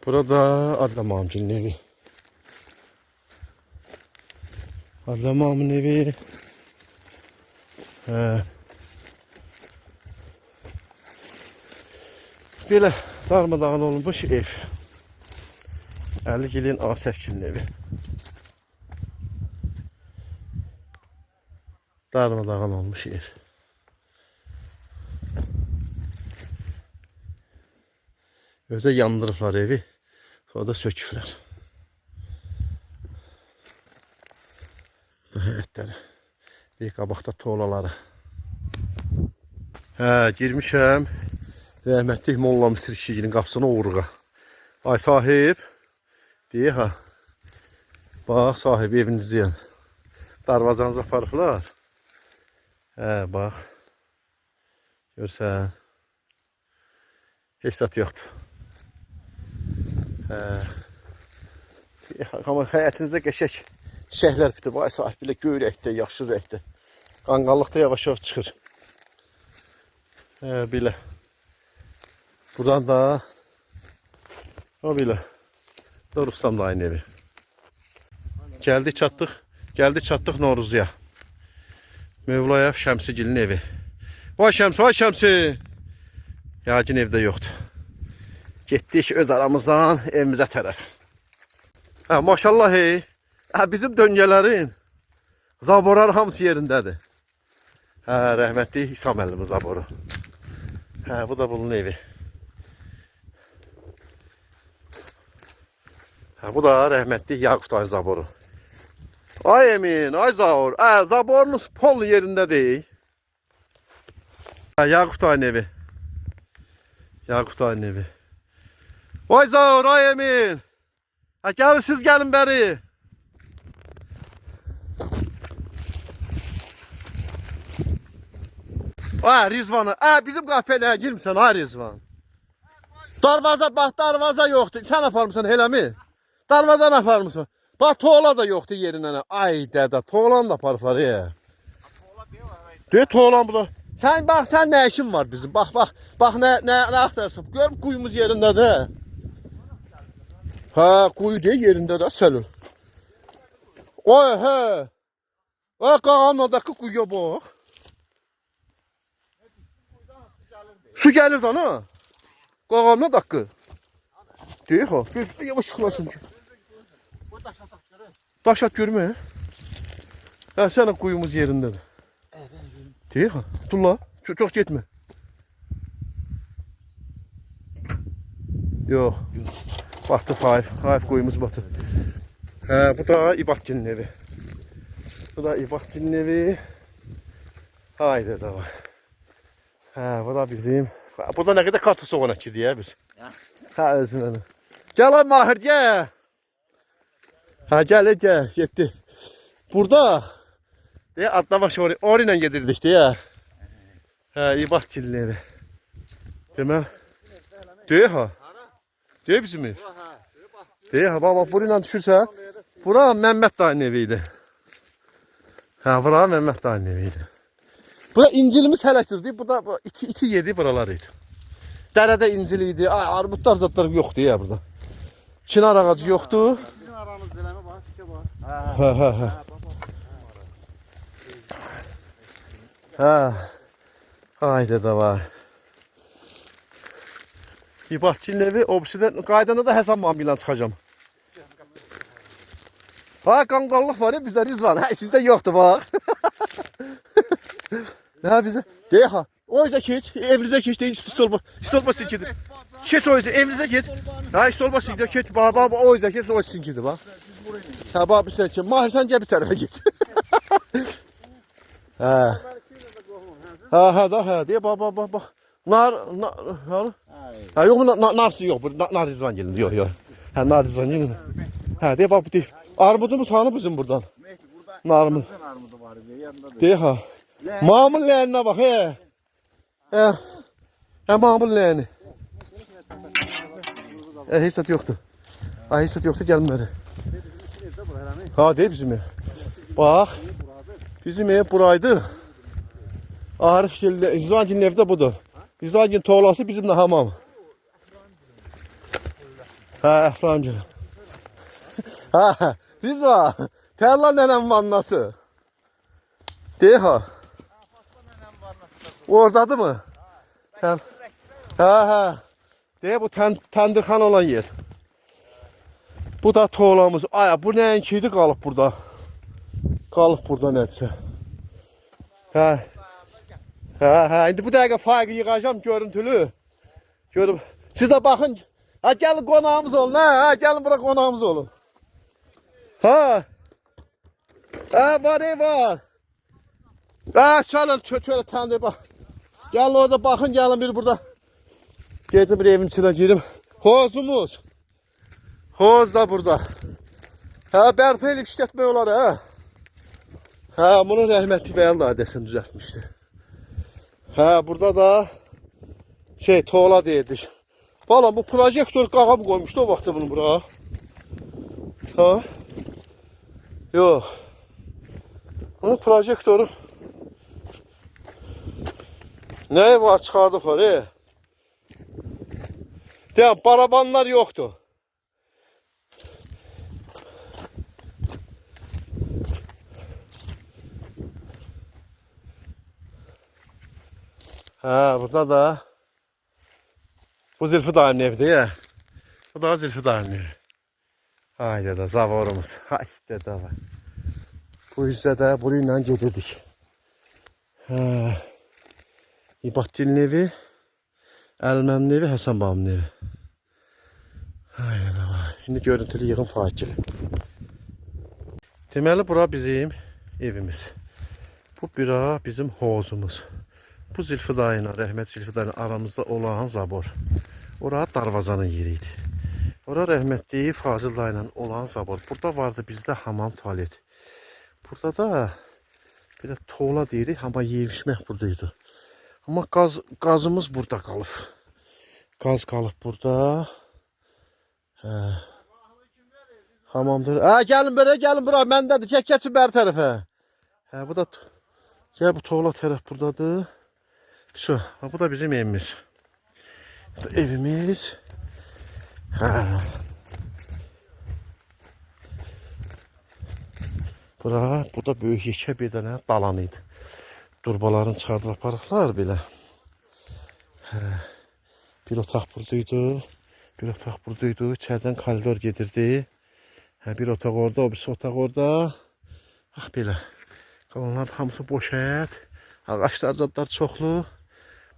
Burada Adlam amcinin evi. Adlam amcinin evi. Belə darmadağın olmuş ev. 50 ilin Asəkinin evi. Darmadağın olmuş ev. Özde yandırıblar evi. Sonra da söküblər. Həyətləri. Bir qabaqda tuğlaları. Girmişəm. Rəhmətli Molla Misir kişinin qapısına uğruğa. Ay sahib. Deyək ha. Bax sahib evinizdəyəm. Darvazanızı aparıblar. Bax. Görsən. Heç zat yoxdur. Amma həyətinizdə qəşək çiçəklər bitib. Ay sahib belə göy rəngdə, yaxşı rəngdə. Qanqallıqda yavaş-yavaş çıxır. Belə. Buradan da o belə. Rustam dayının evi. Gəldik çatdıq Novruzluya. Mövlayev Şəmsigilin evi. Vay Şəmsi, vay Şəmsi. Yaqin evdə yoxdur. Getdik öz aramızdan evimizə tərəf. Maşallah hey. Bizim döngələrin zaborlar hamısı yerindədir. Rəhmətli İsa müəllim zaboru. Bu da bunun evi. Bu da rəhmətli Yaqub dayı zaboru. Ay Emin, ay Zaur. Zaborunuz pol yerində deyil. Yaqub dayının evi. Yaqub dayının evi. Ay Zaur, ay Emin. Gəlin siz gəlin bəri. Rizvanı. Bizim qapıya girmirsən, Rizvan. Darvaza, bax darvaza yoxdur. Sən aparmısan eləmi? Darvadan aparmısan. Bax toğla da yoxdur yerindən. Ay dədə, toğlan da aparıblar. Deyir toğlan bu da. Sən bax, sən nə işin var bizim? Bax, nə axtarsan. Gör quyumuz yerindədir. Quyu deyil yerindədir, səlül. Qağanmadakı quyuya bax. Su gəlir da, ha? Qağamla dakı. Deyək ha, gözünü yavaş yıxılasın ki. Daşat görmə. Sənə quyumuz yerindədir. Deyək ha, tulla, çox getmə. Yox. Batı Faif quyumuz batı. Bu da İbatçının evi. Bu da İbatçının evi. Haydi da var. Bu da bizim. Burada nə qədər kartı soğana ki deyə biz. Özünə. Gəl ay Mahir, gəl. Gəl, getdi. Burada deyə adlamaş ori ilə gedirdik deyə. İbatçının evi. Demək. Deyək ha. Deyək bizim ev. Deyək ha, bax bura ilə düşürsə. Bura Məhəmməd dayının evi idi. Bura Məhəmməd dayının evi idi. Burada incilimiz hələkdir. Burada iti yedi buralar idi. Dərədə incil idi. Armudlar zatlar yoxdur ya burada. Çınar ağacı yoxdur. Bizim aramız eləmə bax, tikə bax. Haydi da var. İbatçının evi, obsidən qaydanda da Həsən Mami ilə çıxacam. Qanqallıq var ya bizdə Rizvan. Sizdə yoxdur bax. Nə bizə? Deyək ha. O yüzden geç, evinize geç deyin, istolba silkidi. Geç o yüzden, evinize geç. İstolba silkidi, geç, baba, o yüzden geç, o silkidi bak. Baba bir silkidi. Mahir sen gel bir tarafa git. Diye baba. Nar. Yok mu narsı yok, nar Rizvan gelin, yok. Nar Rizvan gelin. Diye baba, diye. Armudumuz hanı bizim buradan. Narımız. Diye ha. Mamın leğenine bak he. Mamın leğeni. Hissat yoktu. Hissat yoktu gelmedi. Değil bizim ev. Bak. Bizim ev buraydı. Arif geldi. Rizvan'ın evde budur. Rizvan'ın toğlası bizimle hamam. Ha, Əfrancığım. Ha, Riza. Tərlan nənəm vannası. Deyək ha. Oradadır mı? Ha, ha. Deyək bu təndirxan olan yer. Bu da toğlamız. Ay, bu nəyinkiydi qalıb burada. Qalıb burada nədirsə. Hə. Hə, indi bu dəqiqə faiqi yığacam görüntülü. Görüb. Siz də baxın. Ha, gəlin qonağımız olun. Ha, gəlin bura qonağımız olun. Ha. Ha, var, var. Ha, çalın, şöyle təndir bax. Gəlin orada baxın, gəlin bir burada. Gedim bir evin içine girim. Hozumuz. Hoz da burada. Ha, bərpa elib işlətmək olar, ha. Ha, bunu rəhmətli bəyan ladəsini düzəltmişdi. Ha, burada da toğla deyirdik. Balam, bu projektor qağam qoymuşdu o vaxtda bunu bura. Ha? Yox. Bunun projektoru nəyi var çıxardıq var, Deyəm, barabanlar yoxdur. Ha, burada da bu Zülfü dayının evidir ya. Bu da Zülfü dayının evi. Haydi da zavorumuz. Haydi da var. Bu hissədə burayla gedirdik. Ha. İbatçının evi, Əlməmin evi, Həsən babamın evi. Haydi da var. Şimdi görüntülü yığın fakiri. Deməli bura bizim evimiz. Bu bura bizim hovuzumuz. Bu Zülfü dayına, rəhmət Zülfü dayına aramızda olan zabor. Ora darvazanın yeriydi. Ora rəhmətli Fazıl dayla olan zabor. Burada vardı bizdə hamam tualet. Burada da bir toğla deyirik, amma yeyişmək buradaydı. Amma qazımız burada qalıb. Qaz qalıb burada. Hə. Hamamdır. Ha, gəlin bura, məndədir. Keçin bəri tərəfə. Hə, bu da gəl bu toğla tərəf buradadır. Şu, bu da bizim evimiz. Evimiz. Ha. Bura, burada böyük yekə bir dənə dalan idi. Durbaların çıxardır aparıqlar belə. Hə. Bir otaq buradaydı. Bir otaq buradaydı. İçərdən koridor gedirdi. Hə, bir otaq orada, o birisi otaq orada. Bax belə. Qalanlar hamısı boş həyət. Ağaçlar, zadlar çoxlu.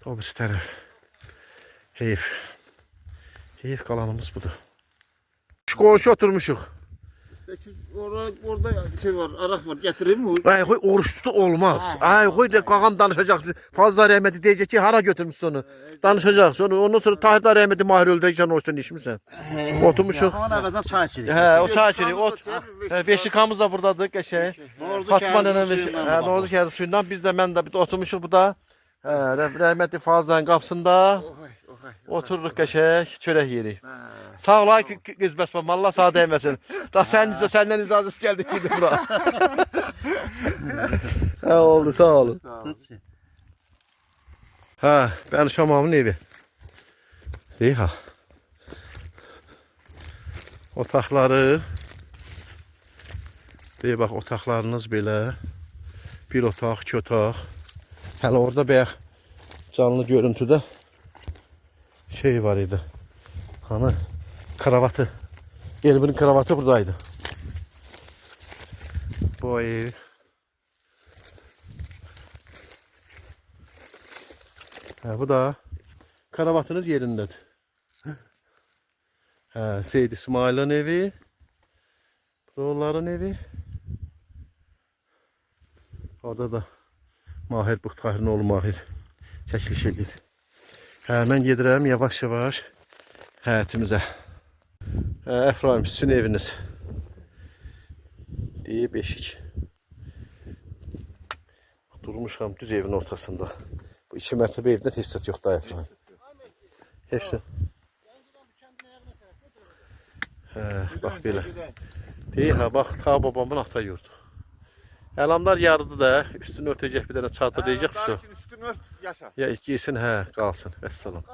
O birisi tərəf. Heyif. Heyif qalanımız budur. Qonşu oturmuşuq. Orada şey var, araq var. Gətireyim mi? Ay, qoy oruçsuz olmaz. Ay, qoy da qağam danışacaq. Fazla rəhməti deyəcək ki, hara götürmüşsün onu. Danışacaq. Ondan sonra Tahir da rəhməti mahir öldürəcək, sən oruçdan içmişsən. Oturmuşuq. Yaxın əvvəldən çay içirik. Hə, o çay içirik. Beşikamız da buradadır, qəşəng. Fatma nənə Norzu kərdi suyundan. Biz də mən də bir oturmuşuq burada. Hə, rəhmətli Fazla'nın qapısında. Otururuq qəşəng, çörək yeyirik. Sağ ol ay qız bəsməm, Allah sağ dəyməsin. Da səndən icazəsi gəldik ki, bura. Hə, oldu, sağ olun. Hə, bəli Şamamın evi. Deyək ha. Otaqları. Deyək bax, otaqlarınız belə. Bir otaq, iki otaq. Hələ orada bəyək canlı görüntüdə şey var idi. Hani kravatı. Elbinin kravatı buradaydı. Bu ev. Ha, bu da kravatınız yerindedir. Ha, Seyid İsmail'in evi. Bu da onların evi. Orada da Mahir Buxtahirin oğlu Mahir çəkiliş edir. Hə, mən gedirəm yavaş-yavaş həyətimizə. Hə, Əfraim, sizin eviniz. Deyib beşik. Durmuşam düz evin ortasında. Bu 2 mərtəbə evdə hissət yox da Əfraim. Heç nə. Hə, bax belə. Deyək, hə, bax, ta babamın ata yurdu. Əlamlar yarıdı da, üstünü örtəcək bir dənə çadırlayacaq su. Üstünü ört, yaşa. Ya giysin, hə, qalsın. Vəssalam.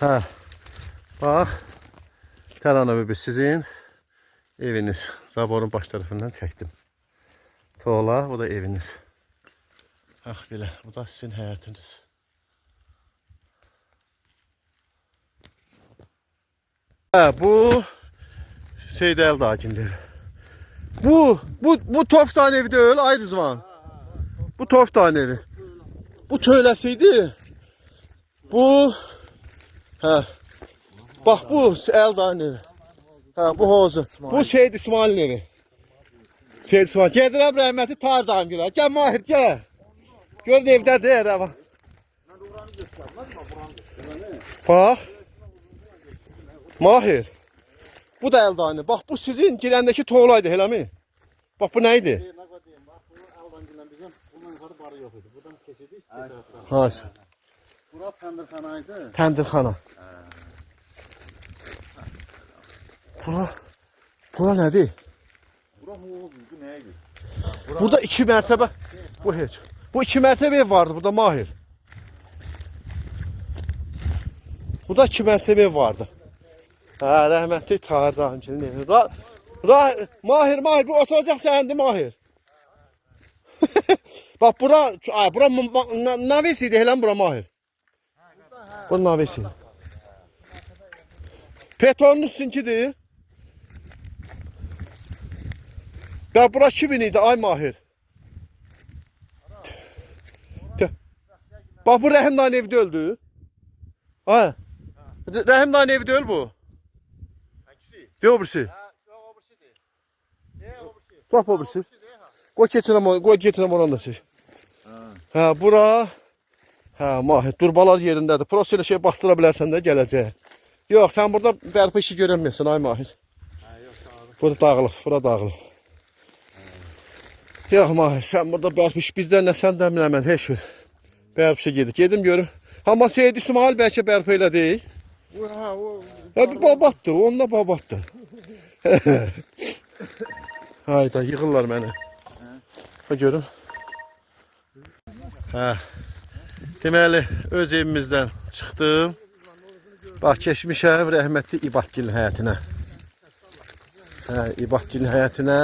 Hə, Bax, Təranəvi bir sizin eviniz. Zaborun baş tarafından çəkdim. Toğla, bu da eviniz. Bax belə, bu da sizin həyatınız. Bu Seydəl dağındır. Bu Toftan evi deyil, ay Rızvan. Bu Toftan evi. Bu töyləsiydi. Bu bax bu Eldağın evi. Bu hozu. Bu Seyid İsmail'in evi. Seyid İsmail. Gedirəm rəhməti Tardağım gülə. Gəl Mahir, gəl. Görün evdədir rəvan. Bax. Mahir. Bu da Eldağın. Bax bu sizin girəndəki toğlaydı, elə mi? Bax bu nə idi? Haşa. Bura təndirxanaydı. Təndirxana. Bura nədir? Bura hovuzdu, nəyə gir? Burada 2 mərtəbə. Bu heç. Bu 2 mərtəbə ev vardı burada Mahir. Burada 2 mərtəbə ev vardı. Rəhmətli Tardağın evi. Mahir, bu oturacaq səndir Mahir. Bax bura navesi idi elə bura Mahir. Bu navesi. Petonun sizinkidir. Ya bura kimin idi ay Mahir? Bax bu Rəhim dayın evi öldü. Ha. Rəhim dayın evi deyil bu. Deyil birisi. Bax o birisi. Qoy getirəm oranı da çək. Bura. Mahir durbalar yerindədir. Prosto ilə şey bastıra bilərsən də gələcək. Yox, sən burada bərpa işi görənmirsən ay Mahir. Burada dağılıb, bura dağılıb. Yox Mahir, sən burada bərpa işi bizdən nə sən dəmin əmən, heç bir. Bərpa işi gedik. Gedim görüm. Amma Seyid İsmail bəlkə bərpa elə deyil. Bir babatdır, onunla babatdır. Hayda, yığırlar məni. Görüm. Deməli, öz evimizdən çıxdım. Bax, keçmişəm rəhmətli İbatgilin həyətinə. İbatgilin həyətinə.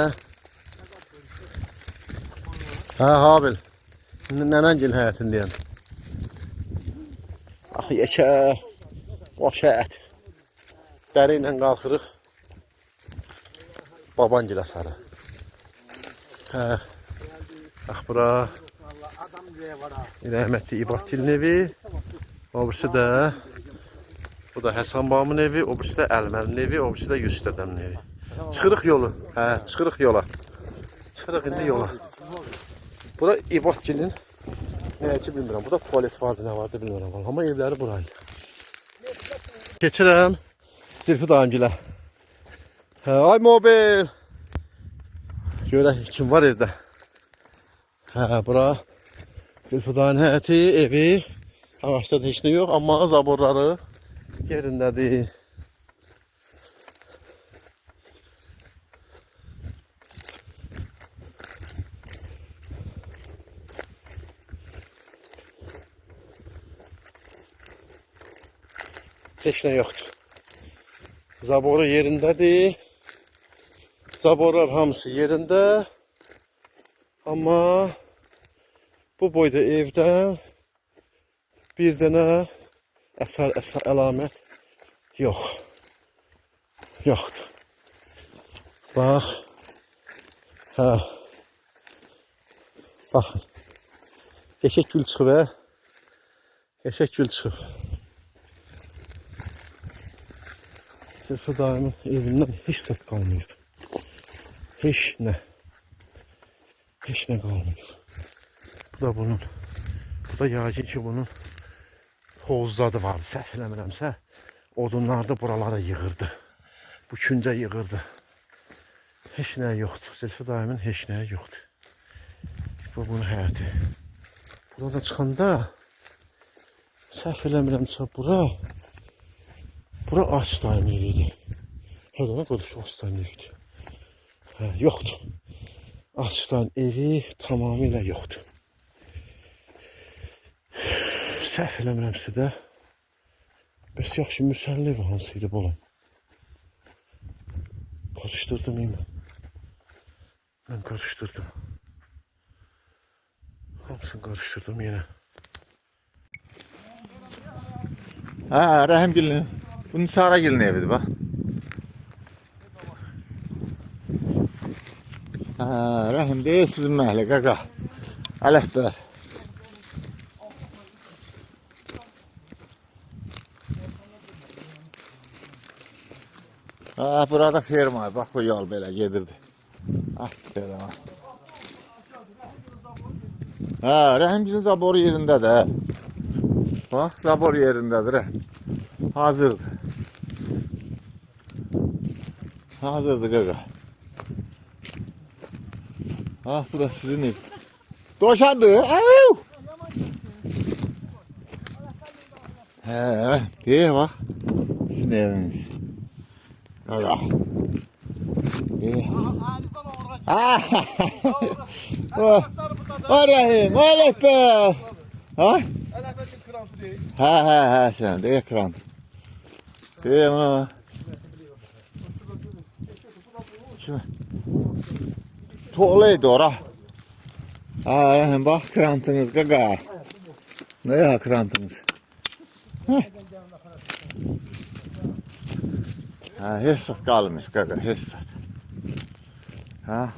Habil. Nənəngilin həyətindəyəm. Bax, yekə. Bax, şəhət. Dəri ilə qalxırıq. Babangilə sarı. Bax, bura. Rəhmətli İbatgilin evi. O birisi də. Bu da Həsən babamın evi, o birisi də Əlməlinin evi, o birisi də Yusuf dədəmin evi. Çıxırıq yolu. Çıxırıq yola. Çıxırıq indi yola. Bura İbatgilin nəyə ki bilmirəm. Burada tualet vardı, nə vardı bilmirəm. Amma evləri buraydı. Keçirəm Zülfü dayımgilə. Ay mobil. Görək kim var evdə. Bura Zülfü dayın həyəti, evi. Ağaçda da heç nə yox, amma zaborları yerindədir. Heç nə yoxdur. Zaboru yerindədir. Zaborlar hamısı yerində. Amma bu boyda evdən bir dənə əsər əlamət yox. Yoxdur. Bax. Baxın. Qəşək gül çıxıb. Qəşək gül çıxıb. Zülfü dayımın evindən heç zət qalmayıb. Heç nə. Heç nə qalmayıb. Bu da bunun. Bu da yəqin ki bunun hovuzladı vardı. Səhv eləmirəmsə. Odunlar da buralara yığırdı. Bu küncə yığırdı. Heç nə yoxdur. Zülfü dayımın heç nə yoxdur. Bu bunun həyəti. Buradan çıxanda səhv eləmirəmsə bura Aslan eviydi. Hərdən qoduş Aslan eviydi. Yoxdur. Aslan evi tamamilə yoxdur. Səhv eləmirəmsə də Bəs yaxşı müsəlli evi hansıydı bu olan? Karıştırdım yine. Ben karıştırdım. Hamısını karıştırdım yine. Ha, Rəhimgilin. Bunun Saragilin evidir bax. Ha, Rəhim deyil sizin məhəllə qaqa. Ələkbər. Ha, burada ferma. Bax bu yol belə gedirdi. Ah, belə. Ha, Rəhimgilin zabor yerindədir. Bax, zabor yerindədir. Hazırdır. Hazırdır qaqa. Ah, bu da sizin ev. Doşandı. Ayuu. He, diye bak. Sizin eviniz. Qaqa. O Rəhim, o Ələkbər. Ha? Ha, sen de ekran. Değil mi? Şimdi tuğlaydı ora. Ha, bak krantınız gaga. Ne ya krantınız? Ha, hissat kalmış gaga, hissat. Ha.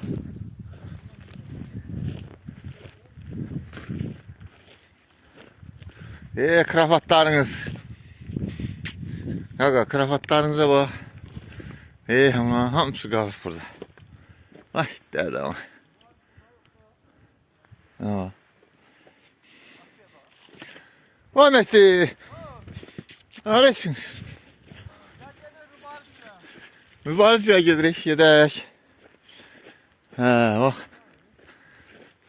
Kravatlarınız. Gaga, kravatlarınıza bak. Ama hamısı qalıb burada. Ay, dədə var. Vay Məhdi. Arasınız. Mübarizəyə gedirik, gedək. Ha, bak.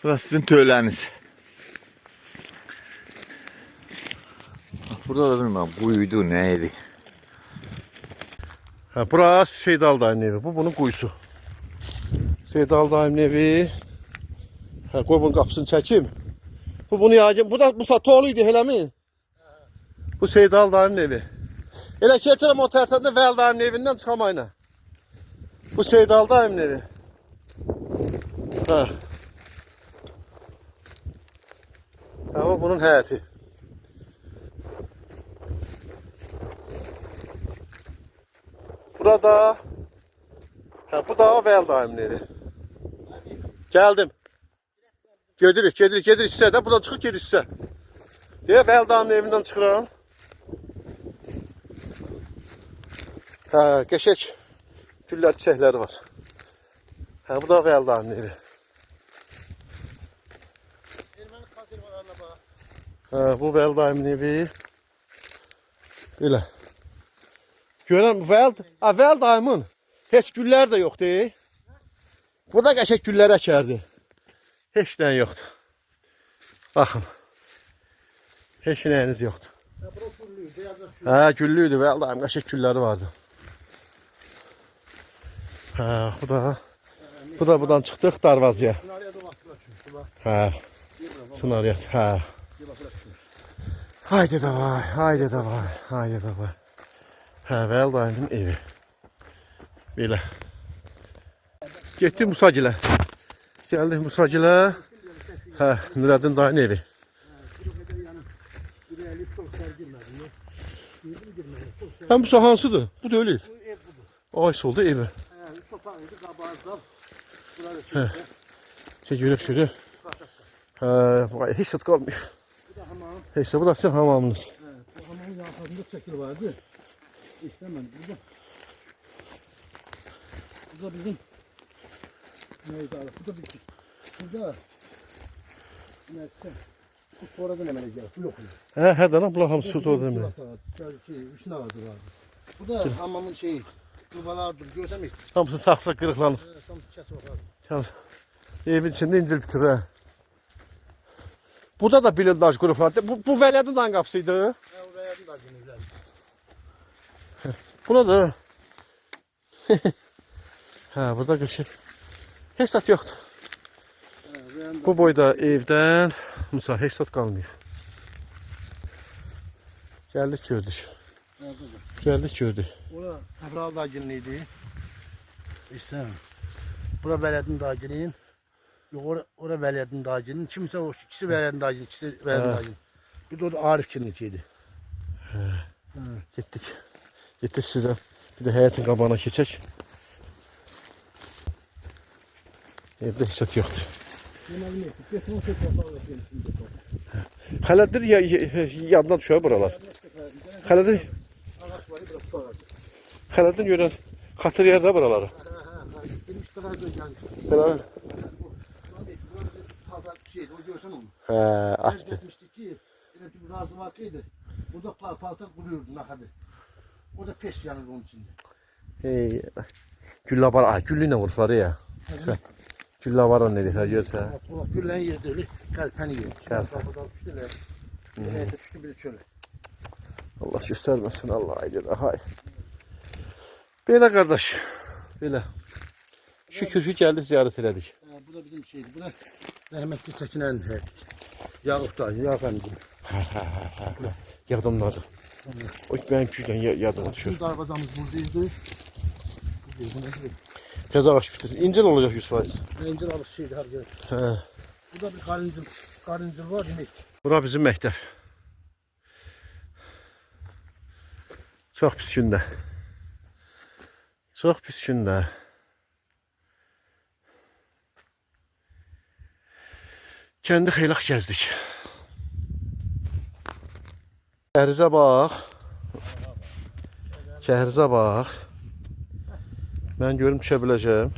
Burası sizin töyləriniz. Burada da bilmem buydu neydi. Ha, burası Seydal dayının evi. Bu bunun kuyusu. Seydal dayının evi. Ha, koy bunun kapısını çekeyim. Bu bunu yağacağım. Bu satoğluydu hele mi? Bu Seydal dayının evi. Elə keçirəm o tərsəndə Vəl dayının evindən çıxamayına. Bu Seydal dayının evi. Ha. Ama bunun həyəti. Burada bu da Vəl dayımın evi. Geldim. Gedirik hissə də. Buradan çıxıb gedir hissə. Deyə Vəl dayımın evindən çıxıram. Ha, qəşək güllər, çiçəkləri var. Ha, bu da Vəl dayımın evi. Ha, bu Vəl dayımın evi. Belə. Görəm Vəl dayımın heç güllər də yoxdur. Burada qəşək güllər əkərdi. Heç nə yoxdur. Baxın. Heç nəyiniz yoxdur. Ha, güllüydü Vəl dayım, qəşək gülləri vardı. Ha, bu da buradan çıxdıq darvazaya. Ha. Sınaryat, ha. Haydi davay, haydi davay, haydi davay. Ha, Vəl dayımın evi. Belə. Getdik Musagilə. Gəldik Musagilə. Ha, Nurəddin dayının evi. Həm bu hansıdır? Bu da ölür. Ay solda evi. Görək şöyle. Ha, heç zat qalmıyor. Heç bu da sizin hamamınız. Bu hamamın yaxasında çəkil vardı. İstəməm. Bu da bizim neydi abi? Bu da bizim. Burada neyse. Bu sonradan əmələ gəlir. Bu yox idi. Hə, dana bunlar hamısı orada mı? Üçün ağacı vardı. Bu da hamamın şeyi. Dubalardır. Görsəm heç. Hamısı saxsaq qırıqlanıb. Hamısı kəsib vardı. Evin içində incil bitir ha. Burada da blindaj qurublar. Bu Vələdin dayın qapısıydı. O Vələdin dayının evləri. Buna da. Ha, burada qəşəng. Heç zat yoxdur. Bu boyda evdən Musa heç zat qalmıyor. Gəldik gördük. Geldik gördük. Ora Əfral dağcının idi. İşte. Bura Vələdin dağcının. Yok ora Vələdin dağcının. Kimsə o ikisi Vələdin dağcının, ikisi Vələdin dağcının. Bir de o da Arif kinniydi. Gittik. Gittik size. Bir de hayatın qabağına keçək. Evdə hissət yoxdur. Xələdir yaddan düşər buralar. Xələdir görən xatır yerdə buraları. Falan. Açtı. Razı vakıydı. Burada paltar kuruyordu nakadı. O da peş yanır onun içinde. Hey. Gülla var. Güllüyle vursalar ya. Gülla var onun neresi görsə. Güllen yedi öyle. Kalteni yiyor. Kalten. Neyse düştü biri çöle. Allah göstermesin Allah aydın. Hay. Belə qardaş. Belə. Şükür ki geldik ziyaret elədik. Bu da bizim şeydi. Bu da rahmetli Sekine'nin heyeti. Ya Oktay, ya efendim. Yadımdadı. O benim küçükten yadıma düşür. Bizim darvazamız buradaydı. Tez ağaç bitir. İncil olacak 100%. İncir alış şeydi her yer. He. Bu da bir karıncıl var demek. Bura bizim məktəb. Çox pis gündə. Çox pis gündə. Kendi xeylaq gəzdik. Kəhrizə bax. Kəhrizə bax. Mən görüm düşə biləcəm.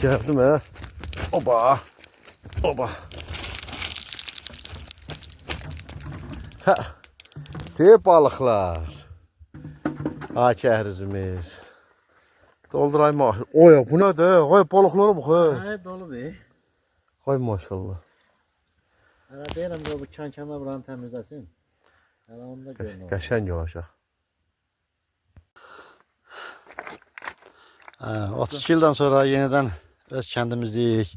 Gəldim hə. Oba. Oba. Hə. Deyə balıqlar. Ha kəhrizimiz. Doldurayım mı? Oya bu ne de? Hay balıklara bak he. He dolu be. Hay maşallah. Hala deyirəm ki bu kankanlar buranı təmizləsin. Hala onu da görün. Qəşəng olacaq. 32 ildən sonra yenidən öz kəndimizdik.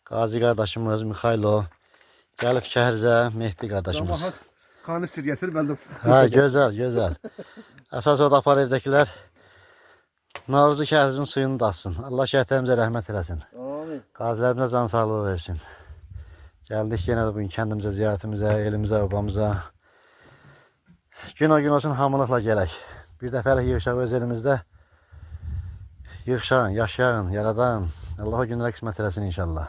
Qazi qardaşımız Mikhailo gəlib Kəhrizə, Mehdi qardaşımız. Kanı sir getir ben de. Ha gözəl, gözəl. Əsas o da apar evdəkilər Naruzu Kəhrizin suyunu datsın. Allah şəhətlərimizə rəhmət eləsin. Amin. Qazilərimizə can sağlığı versin. Gəldik yenə də bugün kəndimizə, ziyarətimizə, elimizə, obamıza. Gün o gün olsun hamılıqla gələk. Bir dəfəlik yığışaq öz elimizdə. Yığışağın, yaşayağın, yaradan. Allah o günlərə qismət eləsin inşallah.